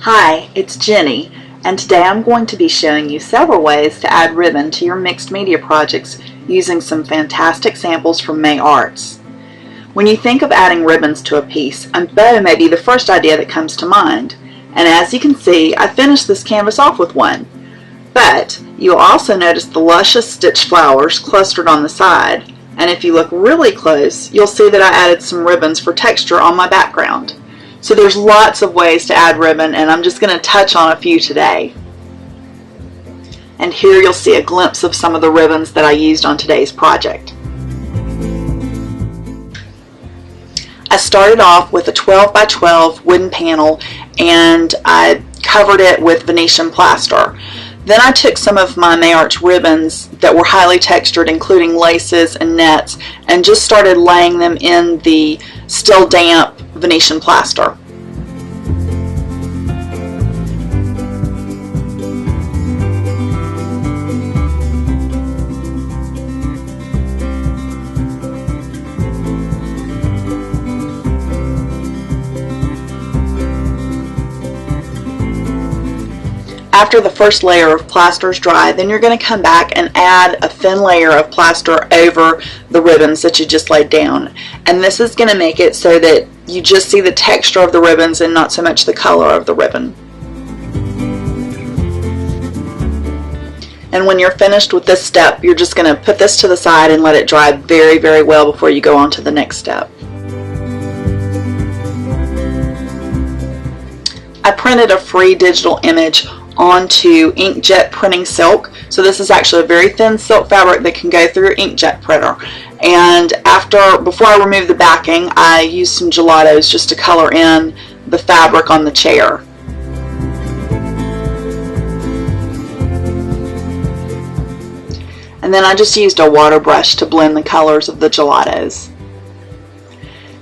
Hi, it's Jenny, and today I'm going to be showing you several ways to add ribbon to your mixed media projects using some fantastic samples from May Arts. When you think of adding ribbons to a piece, a bow may be the first idea that comes to mind, and as you can see, I finished this canvas off with one. But you'll also notice the luscious stitched flowers clustered on the side, and if you look really close, you'll see that I added some ribbons for texture on my background. So there's lots of ways to add ribbon, and I'm just going to touch on a few today. And here you'll see a glimpse of some of the ribbons that I used on today's project. I started off with a 12 by 12 wooden panel, and I covered it with Venetian plaster. Then I took some of my May Arts ribbons that were highly textured, including laces and nets, and just started laying them in the still damp Venetian plaster. After the first layer of plaster is dry, then you're going to come back and add a thin layer of plaster over the ribbons that you just laid down. And this is going to make it so that you just see the texture of the ribbons and not so much the color of the ribbon. And when you're finished with this step, you're just going to put this to the side and let it dry very, very well before you go on to the next step. I printed a free digital image onto inkjet printing silk. So this is actually a very thin silk fabric that can go through your inkjet printer. And before I remove the backing, I used some gelatos just to color in the fabric on the chair. And then I just used a water brush to blend the colors of the gelatos.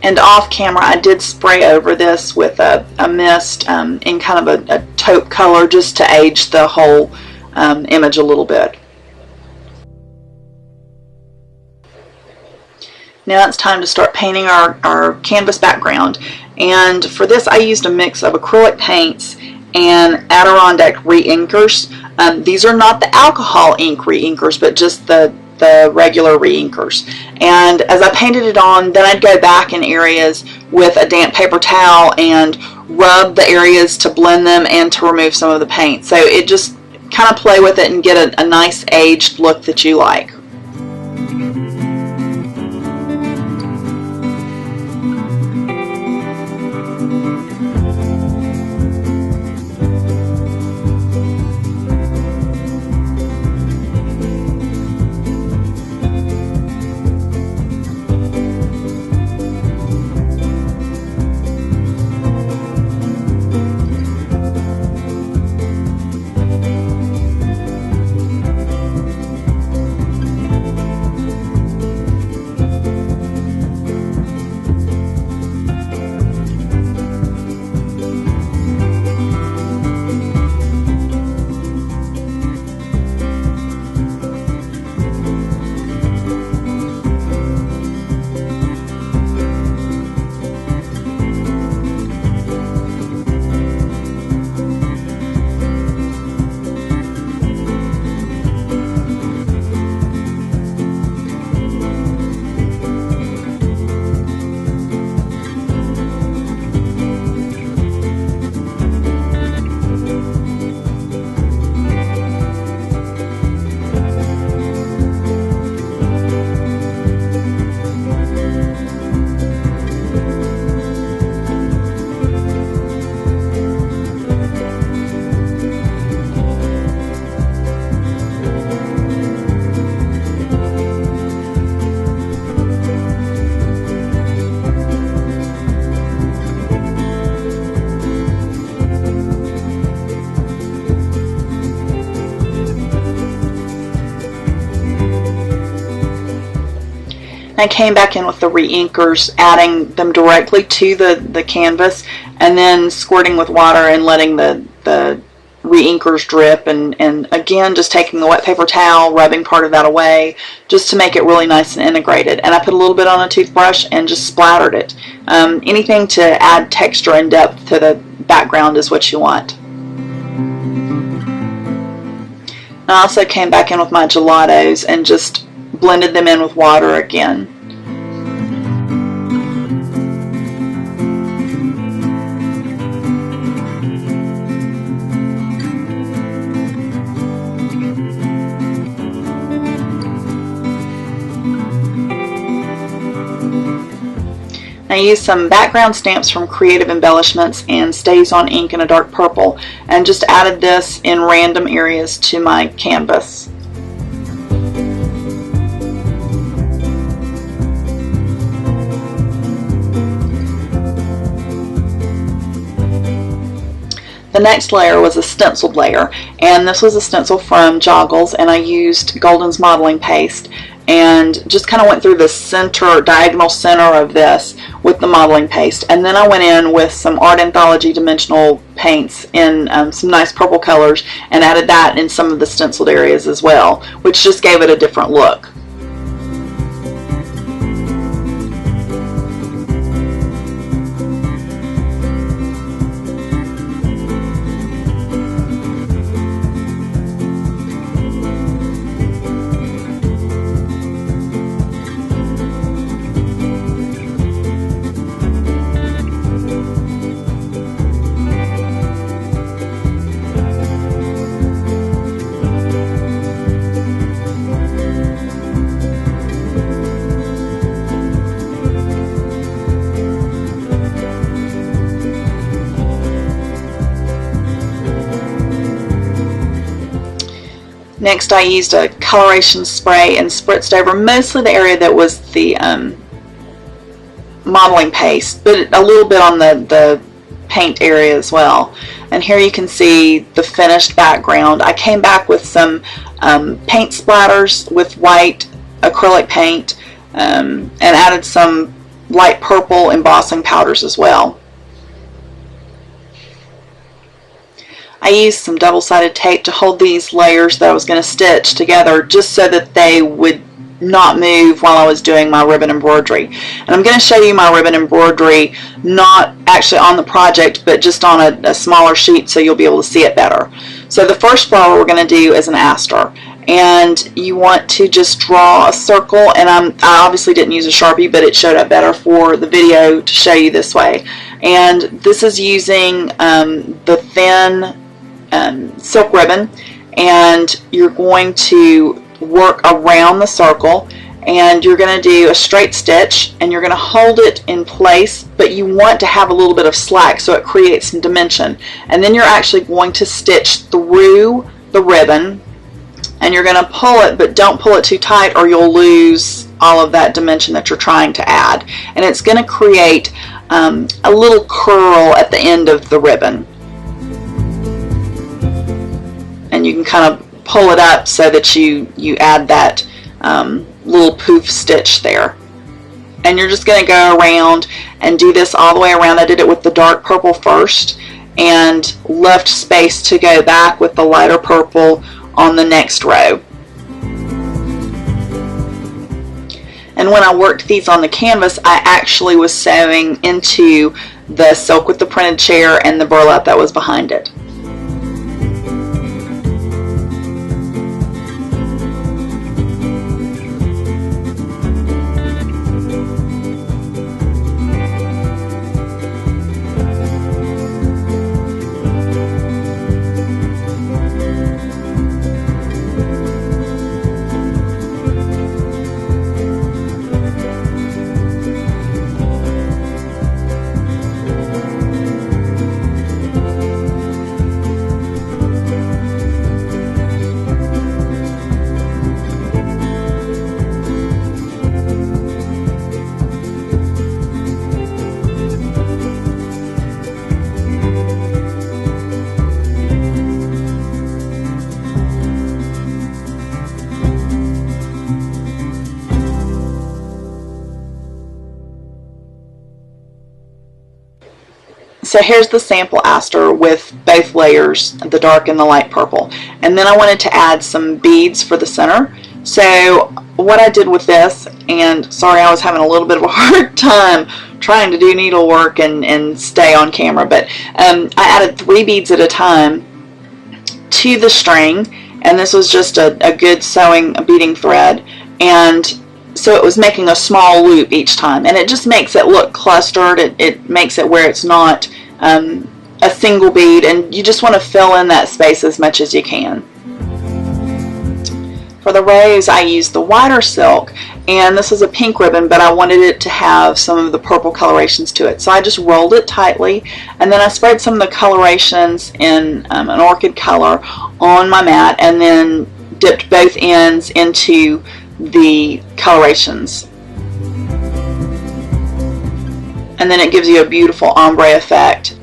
And off camera, I did spray over this with a mist in kind of a taupe color just to age the whole image a little bit. Now it's time to start painting our canvas background. And for this, I used a mix of acrylic paints and Adirondack re-inkers. These are not the alcohol ink re-inkers, but just the regular re-inkers. And as I painted it on, then I'd go back in areas with a damp paper towel and rub the areas to blend them and to remove some of the paint. So it just kind of play with it and get a nice aged look that you like. I came back in with the re-inkers, adding them directly to the canvas and then squirting with water and letting the re-inkers drip, and again just taking the wet paper towel, rubbing part of that away just to make it really nice and integrated. And I put a little bit on a toothbrush and just splattered it. Anything to add texture and depth to the background is what you want. I also came back in with my gelatos and just blended them in with water again. I used some background stamps from Creative Embellishments and StazOn ink in a dark purple, and just added this in random areas to my canvas. The next layer was a stenciled layer, and this was a stencil from Joggles, and I used Golden's modeling paste and just kind of went through the center, diagonal center of this with the modeling paste. And then I went in with some Art Anthology dimensional paints in some nice purple colors and added that in some of the stenciled areas as well, which just gave it a different look. Next, I used a coloration spray and spritzed over mostly the area that was the modeling paste, but a little bit on the paint area as well. And here you can see the finished background. I came back with some paint splatters with white acrylic paint and added some light purple embossing powders as well. I used some double-sided tape to hold these layers that I was going to stitch together, just so that they would not move while I was doing my ribbon embroidery. And I'm going to show you my ribbon embroidery not actually on the project, but just on a smaller sheet, so you'll be able to see it better. So the first flower we're going to do is an aster, and you want to just draw a circle, and I obviously didn't use a Sharpie, but it showed up better for the video to show you this way. And this is using the thin silk ribbon, and you're going to work around the circle, and you're going to do a straight stitch, and you're going to hold it in place, but you want to have a little bit of slack so it creates some dimension. And then you're actually going to stitch through the ribbon, and you're going to pull it, but don't pull it too tight or you'll lose all of that dimension that you're trying to add. And it's going to create a little curl at the end of the ribbon. And you can kind of pull it up so that you add that little poof stitch there. And you're just going to go around and do this all the way around. I did it with the dark purple first and left space to go back with the lighter purple on the next row. And when I worked these on the canvas, I actually was sewing into the silk with the printed chair and the burlap that was behind it. So here's the sample aster with both layers, the dark and the light purple. And then I wanted to add some beads for the center. So what I did with this, and sorry I was having a little bit of a hard time trying trying to do needlework and stay on camera, but I added 3 beads at a time to the string, and this was just a good sewing beading thread, and so it was making a small loop each time, and it just makes it look clustered. It makes it where it's not a single bead, and you just want to fill in that space as much as you can. For the rose, I used the whiter silk, and this is a pink ribbon, but I wanted it to have some of the purple colorations to it. So I just rolled it tightly, and then I spread some of the colorations in an orchid color on my mat, and then dipped both ends into the colorations. And then it gives you a beautiful ombre effect.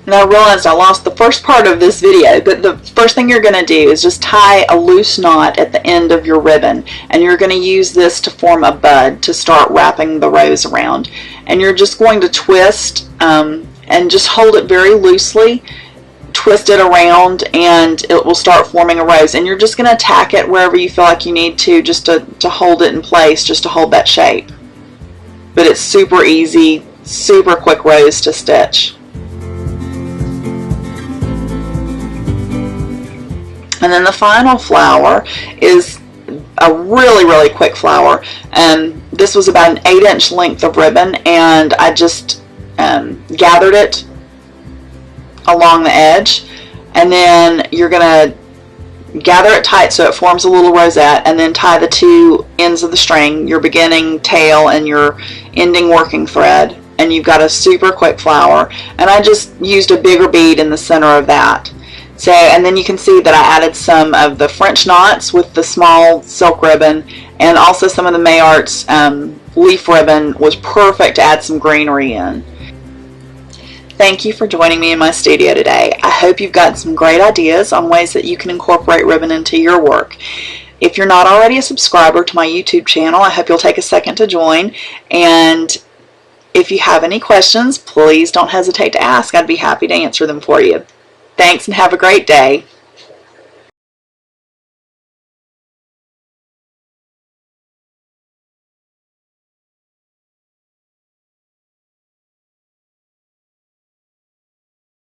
And I realized I lost the first part of this video, but the first thing you're going to do is just tie a loose knot at the end of your ribbon, and you're going to use this to form a bud to start wrapping the rose around. And you're just going to twist and just hold it very loosely, twist it around, and it will start forming a rose. And you're just going to tack it wherever you feel like you need to, just to hold it in place, just to hold that shape. But it's super easy, super quick rose to stitch. And then the final flower is a really quick flower. This was about an 8-inch length of ribbon, and I just gathered it along the edge, and then you're going to gather it tight so it forms a little rosette, and then tie the 2 ends of the string, your beginning tail and your ending working thread, and you've got a super quick flower. And I just used a bigger bead in the center of that. So, and then you can see that I added some of the French knots with the small silk ribbon, and also some of the Mayarts leaf ribbon was perfect to add some greenery in. Thank you for joining me in my studio today. I hope you've gotten some great ideas on ways that you can incorporate ribbon into your work. If you're not already a subscriber to my YouTube channel, I hope you'll take a second to join. And if you have any questions, please don't hesitate to ask. I'd be happy to answer them for you. Thanks, and have a great day.